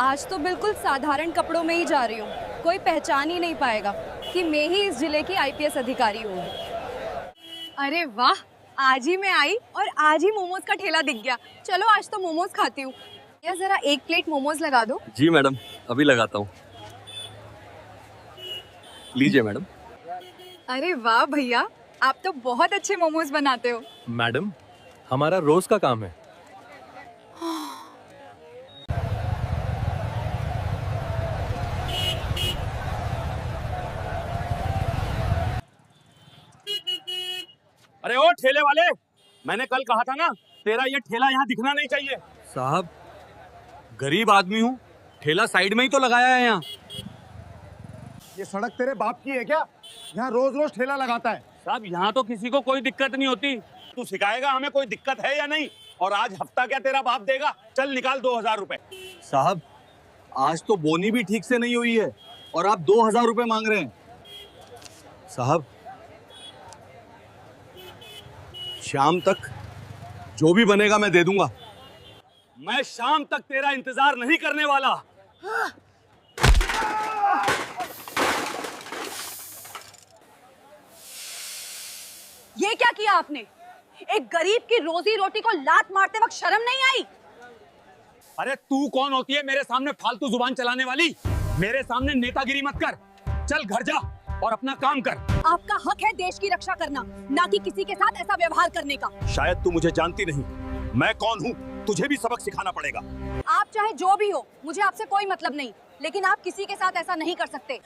आज तो बिल्कुल साधारण कपड़ों में ही जा रही हूँ, कोई पहचान ही नहीं पाएगा कि मैं ही इस जिले की आईपीएस अधिकारी हूँ। अरे वाह, आज ही मैं आई और आज ही मोमोज का ठेला दिख गया। चलो आज तो मोमोज खाती हूँ। या जरा एक प्लेट मोमोज लगा दो। जी मैडम, अभी लगाता हूँ। लीजिए मैडम। अरे वाह भैया, आप तो बहुत अच्छे मोमोज बनाते हो। मैडम, हमारा रोज का काम है। अरे ओ ठेले वाले, मैंने कल कहा था ना, तेरा ये ठेला यहाँ दिखना नहीं चाहिए। साहब, गरीब आदमी हूँ, ठेला साइड में ही तो लगाया है यहाँ। ये सड़क तेरे बाप की है क्या? यहाँ रोज रोज ठेला लगाता है। साहब यहाँ तो किसी को कोई दिक्कत नहीं होती, तू सिखाएगा हमें कोई दिक्कत है या नहीं? और आज हफ्ता क्या तेरा बाप देगा? चल निकाल 2000 रुपए। साहब, आज तो बोनी भी ठीक से नहीं हुई है और आप 2000 रुपए मांग रहे हैं। साहब, शाम तक जो भी बनेगा मैं दे दूंगा। मैं शाम तक तेरा इंतजार नहीं करने वाला। ये क्या किया आपने? एक गरीब की रोजी रोटी को लात मारते वक्त शर्म नहीं आई? अरे तू कौन होती है मेरे सामने फालतू जुबान चलाने वाली? मेरे सामने नेतागिरी मत कर। चल घर जा और अपना काम कर। आपका हक है देश की रक्षा करना, ना कि किसी के साथ ऐसा व्यवहार करने का। शायद तू मुझे जानती नहीं, मैं कौन हूँ तुझे भी सबक सिखाना पड़ेगा। आप चाहे जो भी हो, मुझे आपसे कोई मतलब नहीं, लेकिन आप किसी के साथ ऐसा नहीं कर सकते।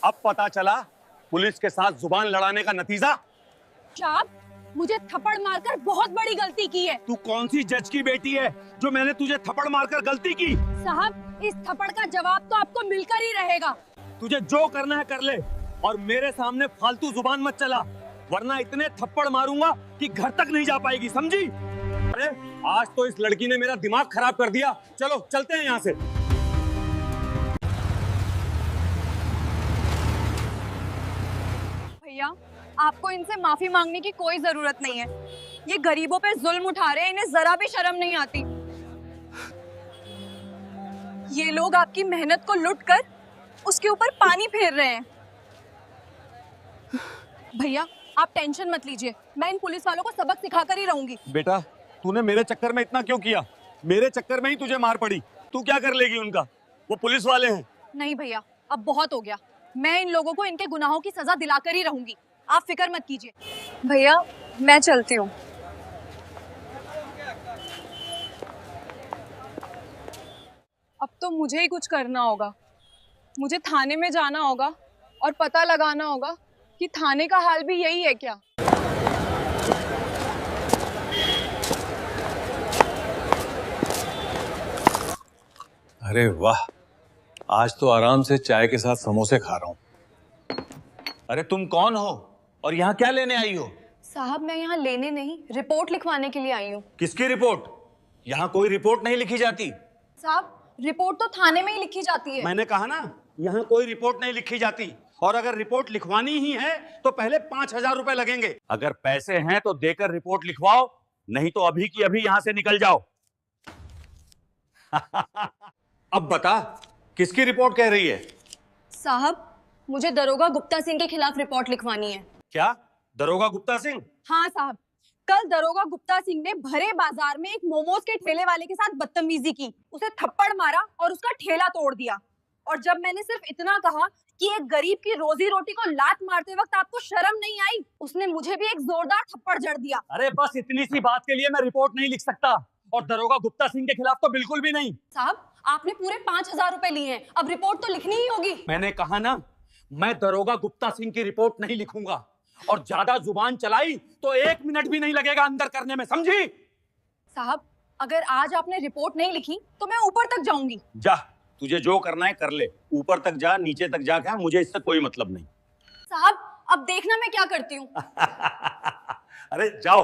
अब पता चला पुलिस के साथ जुबान लड़ाने का नतीजा। साहब, मुझे थप्पड़ मारकर बहुत बड़ी गलती की है। तू कौन सी जज की बेटी है जो मैंने तुझे थप्पड़ मारकर गलती की? साहब, इस थप्पड़ का जवाब तो आपको मिलकर ही रहेगा। तुझे जो करना है कर ले और मेरे सामने फालतू जुबान मत चला, वरना इतने थप्पड़ मारूंगा कि घर तक नहीं जा पाएगी, समझी? अरे आज तो इस लड़की ने मेरा दिमाग खराब कर दिया। चलो चलते हैं यहाँ से। भैया, आपको इनसे माफी मांगने की कोई जरूरत नहीं है। ये गरीबों पे जुल्म उठा रहे हैं, इन्हें जरा भी शर्म नहीं आती। ये लोग आपकी मेहनत को लूट कर उसके ऊपर पानी फेर रहे हैं। भैया, आप टेंशन मत लीजिए, मैं इन पुलिस वालों को सबक सिखाकर ही रहूंगी। बेटा, तूने मेरे चक्कर में इतना क्यों किया? मेरे चक्कर में ही तुझे मार पड़ी। तू क्या कर लेगी उनका? वो पुलिस वाले हैं। नहीं भैया, अब बहुत हो गया। मैं इन लोगों को इनके गुनाहों की सजा दिलाकर ही रहूंगी, आप फिक्र मत कीजिए। भैया, मैं चलती हूँ। अब तो मुझे ही कुछ करना होगा। मुझे थाने में जाना होगा और पता लगाना होगा कि थाने का हाल भी यही है क्या। अरे वाह, आज तो आराम से चाय के साथ समोसे खा रहा हूँ। अरे तुम कौन हो और यहाँ क्या लेने आई हो? साहब, मैं यहाँ लेने नहीं, रिपोर्ट लिखवाने के लिए आई हूँ। किसकी रिपोर्ट? यहाँ कोई रिपोर्ट नहीं लिखी जाती। साहब, रिपोर्ट तो थाने में ही लिखी जाती है। मैंने कहा ना, यहाँ कोई रिपोर्ट नहीं लिखी जाती। और अगर रिपोर्ट लिखवानी ही है तो पहले 5000 रुपए लगेंगे। अगर पैसे हैं तो देकर रिपोर्ट लिखवाओ, नहीं तो अभी की अभी यहाँ से निकल जाओ। अब बता, किसकी रिपोर्ट कह रही है? साहब, मुझे दरोगा गुप्ता सिंह के खिलाफ रिपोर्ट लिखवानी है। क्या? दरोगा गुप्ता सिंह? हाँ साहब, कल दरोगा गुप्ता सिंह ने भरे बाजार में एक मोमोज के ठेले वाले के साथ बदतमीजी की, उसे थप्पड़ मारा और उसका ठेला तोड़ दिया। और जब मैंने सिर्फ इतना कहा कि एक गरीब की रोजी रोटी को लात मारते वक्त आपको शर्म नहीं आई, उसने मुझे भी एक जोरदार थप्पड़ जड़ दिया। अरे बस इतनी सी बात के लिए मैं रिपोर्ट नहीं लिख सकता, और दरोगा गुप्ता सिंह के खिलाफ तो बिल्कुल भी नहीं। साहब, आपने पूरे 5000 रुपए लिए हैं, अब रिपोर्ट तो लिखनी ही होगी। मैंने कहा ना, मैं दरोगा गुप्ता सिंह की रिपोर्ट नहीं लिखूंगा, और ज्यादा जुबान चलाई तो 1 मिनट भी नहीं लगेगा अंदर करने में, समझी? साहब, अगर आज आपने रिपोर्ट नहीं लिखी तो मैं ऊपर तक जाऊंगी। जा, तुझे जो करना है कर ले। ऊपर तक जा, नीचे तक जा, क्या मुझे इससे कोई मतलब नहीं। साहब, अब देखना मैं क्या करती हूँ। अरे जाओ,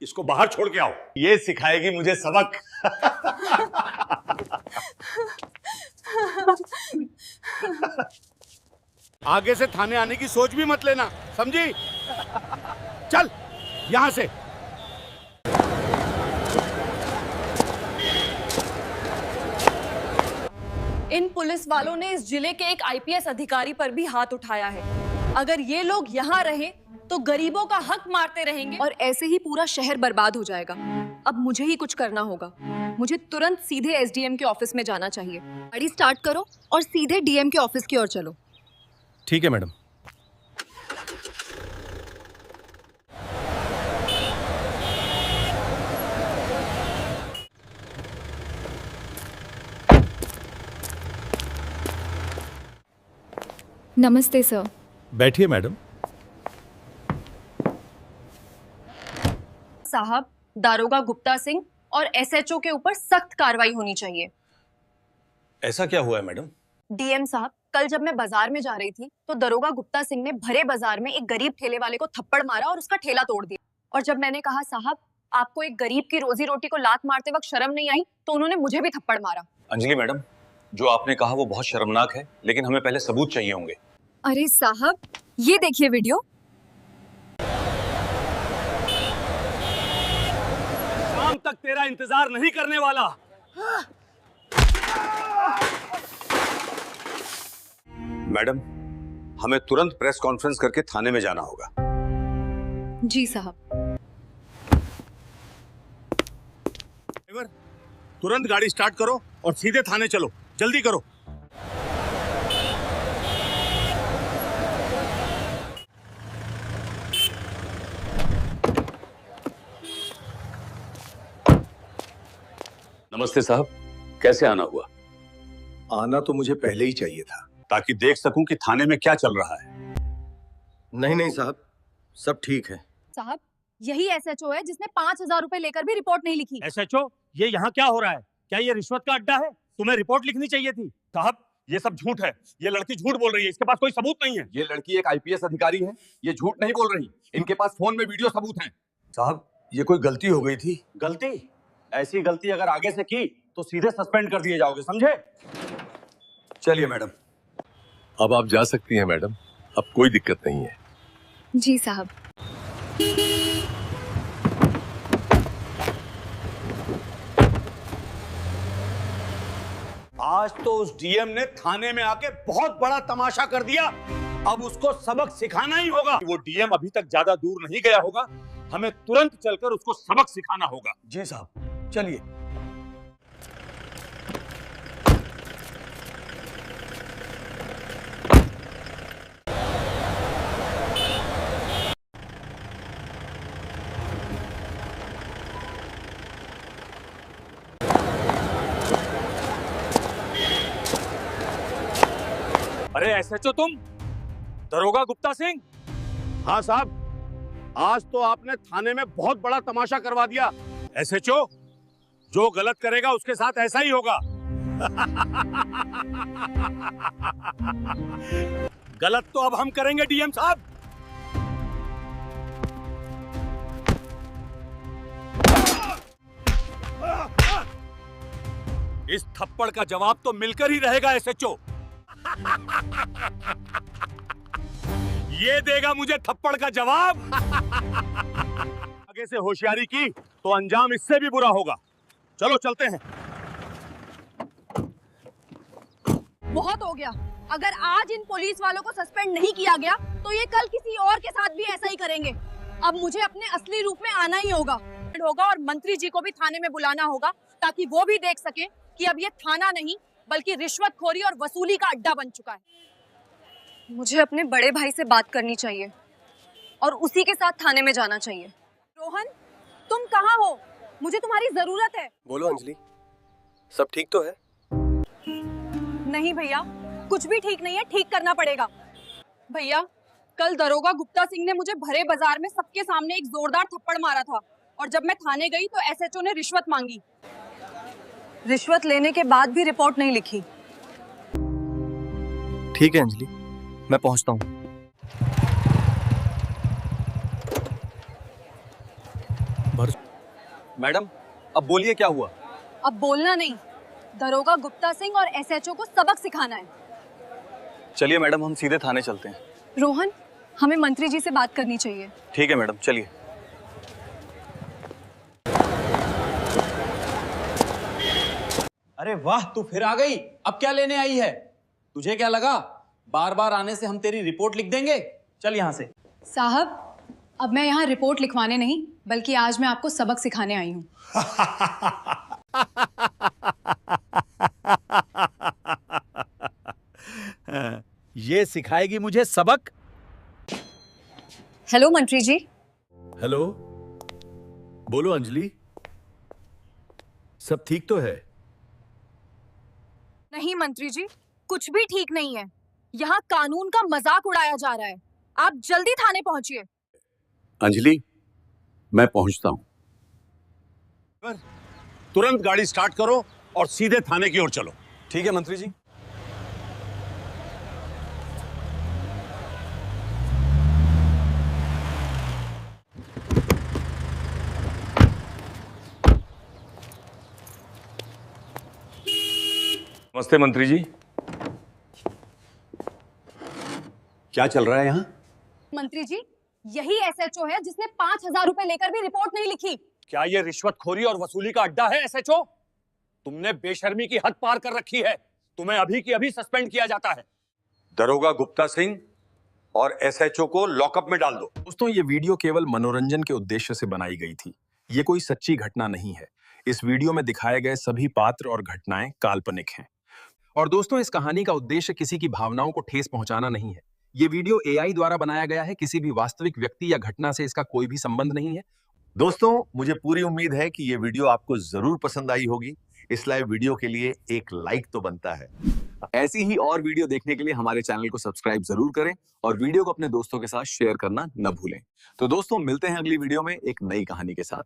इसको बाहर छोड़ के आओ, ये सिखाएगी मुझे सबक। आगे से थाने आने की सोच भी मत लेना, समझी? चल यहाँ से। इन पुलिस वालों ने इस जिले के एक आईपीएस अधिकारी पर भी हाथ उठाया है। अगर ये लोग यहाँ रहे तो गरीबों का हक मारते रहेंगे और ऐसे ही पूरा शहर बर्बाद हो जाएगा। अब मुझे ही कुछ करना होगा। मुझे तुरंत सीधे एसडीएम के ऑफिस में जाना चाहिए। गाड़ी स्टार्ट करो और सीधे डीएम के ऑफिस की ओर चलो। ठीक है मैडम। नमस्ते सर। बैठिए मैडम। साहब, दारोगा गुप्ता सिंह और एसएचओ के ऊपर सख्त कार्रवाई होनी चाहिए। ऐसा क्या हुआ है मैडम? डीएम साहब, कल जब मैं बाजार में जा रही थी तो दरोगा गुप्ता सिंह ने भरे बाजार में एक गरीब ठेले वाले को थप्पड़ मारा और उसका ठेला तोड़ दिया। और जब मैंने कहा साहब आपको एक गरीब की रोजी रोटी को लात मारते वक्त शर्म नहीं आई, तो उन्होंने मुझे भी थप्पड़ मारा। अंजलि मैडम, जो आपने कहा वो बहुत शर्मनाक है, लेकिन हमें पहले सबूत चाहिए होंगे। अरे साहब, ये देखिए वीडियो। शाम तक तेरा इंतजार नहीं करने वाला। मैडम, हमें तुरंत प्रेस कॉन्फ्रेंस करके थाने में जाना होगा। जी साहब। ड्राइवर, तुरंत गाड़ी स्टार्ट करो और सीधे थाने चलो, जल्दी करो। नमस्ते साहब, कैसे आना हुआ? आना तो मुझे पहले ही चाहिए था। ताकि देख सकूं कि थाने में क्या चल रहा है। नहीं नहीं साहब, सब ठीक है। साहब, यही एसएचओ है जिसने 5,000 रुपए लेकर भी रिपोर्ट नहीं लिखी। एसएचओ, ये यहाँ क्या हो रहा है? क्या ये रिश्वत का अड्डा है? तुम्हें रिपोर्ट लिखनी चाहिए थी। साहब, ये सब झूठ है। ये लड़की झूठ बोल रही है, इसके पास कोई सबूत नहीं है। ये लड़की एक आईपीएस अधिकारी है, ये झूठ नहीं बोल रही। इनके पास फोन में वीडियो सबूत हैं। साहब, ये कोई गलती हो गई थी। गलती? ऐसी गलती अगर आगे से की तो सीधे सस्पेंड कर दिए जाओगे, समझे? चलिए मैडम। अब आप जा सकती हैं मैडम, अब कोई दिक्कत नहीं है। जी साहब। आज तो उस डीएम ने थाने में आके बहुत बड़ा तमाशा कर दिया। अब उसको सबक सिखाना ही होगा। वो डीएम अभी तक ज्यादा दूर नहीं गया होगा, हमें तुरंत चलकर उसको सबक सिखाना होगा। जी साहब, चलिए। अरे एसएचओ, तुम दरोगा गुप्ता सिंह? हाँ साहब, आज तो आपने थाने में बहुत बड़ा तमाशा करवा दिया। एसएचओ, जो गलत करेगा उसके साथ ऐसा ही होगा। गलत तो अब हम करेंगे डीएम साहब। इस थप्पड़ का जवाब तो मिलकर ही रहेगा एसएचओ। ये देगा मुझे थप्पड़ का जवाब। आगे से होशियारी की तो अंजाम इससे भी बुरा होगा। चलो चलते हैं। बहुत हो गया। अगर आज इन पुलिस वालों को सस्पेंड नहीं किया गया तो ये कल किसी और के साथ भी ऐसा ही करेंगे। अब मुझे अपने असली रूप में आना ही होगा और मंत्री जी को भी थाने में बुलाना होगा ताकि वो भी देख सके कि अब ये थाना नहीं बल्कि रिश्वतखोरी और वसूली का अड्डा बन चुका है। मुझे अपने बड़े भाई से बात करनी चाहिए और उसी के साथ थाने में जाना चाहिए। रोहन, तुम कहाँ हो? मुझे तुम्हारी जरूरत है। बोलो अंजलि, सब ठीक तो है? नहीं भैया, कुछ भी ठीक नहीं है। ठीक करना पड़ेगा। भैया, कल दरोगा गुप्ता सिंह ने मुझे भरे बाजार में सबके सामने एक जोरदार थप्पड़ मारा था और जब मैं थाने गई तो एसएचओ ने रिश्वत मांगी। रिश्वत लेने के बाद भी रिपोर्ट नहीं लिखी। ठीक है अंजलि, मैं पहुंचता हूँ। मैडम, अब बोलिए क्या हुआ? अब बोलना नहीं, दरोगा गुप्ता सिंह और एसएचओ को सबक सिखाना है। चलिए मैडम, हम सीधे थाने चलते हैं। रोहन, हमें मंत्री जी से बात करनी चाहिए। ठीक है मैडम, चलिए। अरे वाह, तू फिर आ गई। अब क्या लेने आई है? तुझे क्या लगा बार बार आने से हम तेरी रिपोर्ट लिख देंगे? चल यहाँ से। साहब, अब मैं यहाँ रिपोर्ट लिखवाने नहीं बल्कि आज मैं आपको सबक सिखाने आई हूँ। ये सिखाएगी मुझे सबक? हेलो मंत्री जी। हेलो, बोलो अंजलि, सब ठीक तो है? नहीं मंत्री जी, कुछ भी ठीक नहीं है। यहाँ कानून का मजाक उड़ाया जा रहा है। आप जल्दी थाने पहुंचिए। अंजलि, मैं पहुंचता हूं। तुरंत गाड़ी स्टार्ट करो और सीधे थाने की ओर चलो। ठीक है मंत्री जी। नमस्ते मंत्री जी। क्या चल रहा है यहाँ? मंत्री जी, यही एसएचओ है जिसने 5,000 रुपए लेकर भी रिपोर्ट नहीं लिखी। क्या ये रिश्वतखोरी और वसूली का अड्डा है एसएचओ? तुमने बेशर्मी की हद पार कर रखी है। तुम्हें अभी की अभी सस्पेंड किया जाता है। दरोगा गुप्ता सिंह और एसएचओ को लॉकअप में डाल दो। दोस्तों, ये वीडियो केवल मनोरंजन के उद्देश्य से बनाई गई थी। ये कोई सच्ची घटना नहीं है। इस वीडियो में दिखाए गए सभी पात्र और घटनाएं काल्पनिक हैं। और दोस्तों, इस कहानी का उद्देश्य किसी की भावनाओं को ठेस पहुंचाना नहीं है। ये वीडियो एआई द्वारा बनाया गया है। किसी भी वास्तविक व्यक्ति या घटना से इसका कोई भी संबंध नहीं है। दोस्तों, मुझे पूरी उम्मीद है कि ये वीडियो आपको जरूर पसंद आई होगी। इस लाइव वीडियो के लिए एक लाइक तो बनता है। ऐसी ही और वीडियो देखने के लिए हमारे चैनल को सब्सक्राइब जरूर करें और वीडियो को अपने दोस्तों के साथ शेयर करना न भूलें। तो दोस्तों, मिलते हैं अगली वीडियो में एक नई कहानी के साथ।